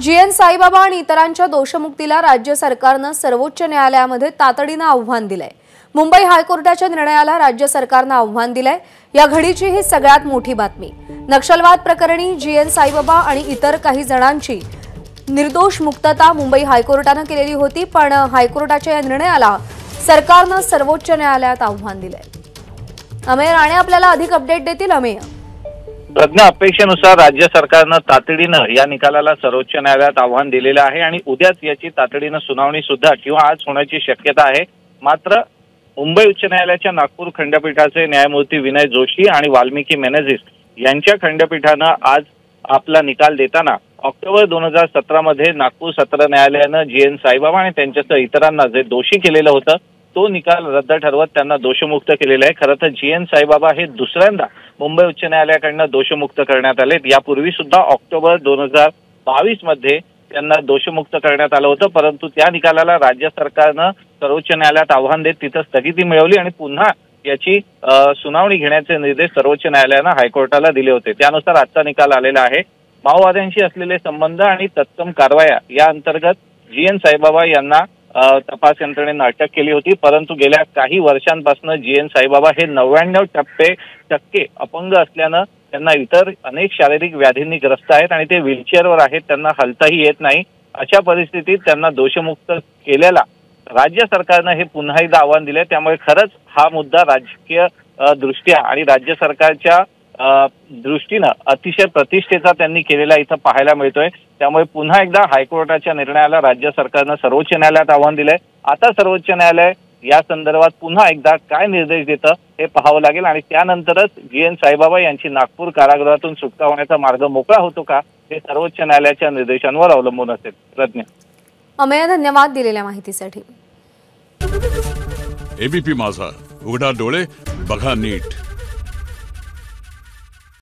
GN. Saibaba आणि इतरांच्या दोषमुक्तीला राज्य सरकारनं सर्वोच्च न्यायालयामध्ये तातडीनं आव्हान दिलंय। मुंबई हायकोर्टाच्या निर्णयाला राज्य सरकारनं आव्हान दिलंय। या घडीची ही सगळ्यात मोठी बातमी। नक्षलवाद प्रकरणी जी.एन. साईबाबा आणि इतर काही जणांची निर्दोष मुक्तता मुंबई हायकोर्टानं केलेली होती, पण हायकोर्टाच्या या निर्णयाला सरकारनं सर्वोच्च न्यायालयात आव्हान दिलंय। अमेय राणे आपल्याला अधिक अपडेट देतील। अमेय, प्रज्ञा, अपेक्षेनुसार राज्य सरकारनं तातडीनं या निकालाला सर्वोच्च न्यायालयात आव्हान दिलेलं आहे आणि उद्याच याची तातडीनं सुनावणी सुद्धा किंवा आज होण्याची शक्यता आहे। मात्र मुंबई उच्च न्यायालयाच्या नागपूर खंडपीठाचे न्यायमूर्ती विनय जोशी आणि वाल्मिकी मेनेझिस यांच्या खंडपीठानं आज आपला निकाल देताना ऑक्टोबर 2017 मध्ये नागपूर सत्र न्यायालयानं जी.एन. साईबाबा आणि त्यांच्यासह इतरांना जे दोषी केलेलं होतं तो निकाल रद्द ठरवत त्यांना दोषमुक्त केलेला आहे। खरं तर जी.एन. साईबाबा हे दुसऱ्यांदा मुंबई उच्च न्यायालयाकडनं दोषमुक्त करण्यात आले। यापूर्वी सुद्धा ऑक्टोबर 2022 मध्ये त्यांना दोषमुक्त करण्यात आलं होतं, परंतु त्या निकालाला राज्य सरकारनं सर्वोच्च न्यायालयात आव्हान देत तिथं स्थगिती मिळवली आणि पुन्हा याची सुनावणी घेण्याचे निर्देश सर्वोच्च न्यायालयानं हायकोर्टाला दिले होते। त्यानुसार आजचा निकाल आलेला आहे। माओवाद्यांशी असलेले संबंध आणि तत्सम कारवाया या अंतर्गत जी.एन. साईबाबा यांना तपास यंत्रणेनं अटक केली होती, परंतु गेल्या काही वर्षांपासून जी.एन. साईबाबा हे 99% अपंग असल्यानं त्यांना इतर अनेक शारीरिक व्याधींनी ग्रस्त आहेत आणि ते व्हीलचेअरवर आहेत, त्यांना हलताही येत नाही। अशा परिस्थितीत त्यांना दोषमुक्त केलेला राज्य सरकारनं हे पुन्हा एकदा आव्हान दिले। त्यामुळे खरंच हा मुद्दा राजकीय दृष्ट्या आणि राज्य सरकारच्या दृष्टीनं अतिशय प्रतिष्ठेचा त्यांनी केलेला इथं पाहायला मिळतोय। त्यामुळे पुन्हा एकदा हायकोर्टाच्या निर्णयाला राज्य सरकारनं सर्वोच्च न्यायालयात आव्हान दिलंय। आता सर्वोच्च न्यायालय या संदर्भात पुन्हा एकदा काय निर्देश देतं हे पाहावं लागेल आणि त्यानंतरच जी.एन. साईबाबा यांची नागपूर कारागृहातून सुटका होण्याचा मार्ग मोकळा होतो का हे सर्वोच्च न्यायालयाच्या निर्देशांवर अवलंबून असेल। प्रज्ञा, अमेय, धन्यवाद दिलेल्या माहितीसाठी। एबीपी माझा, उघडा डोळे बघा नीट।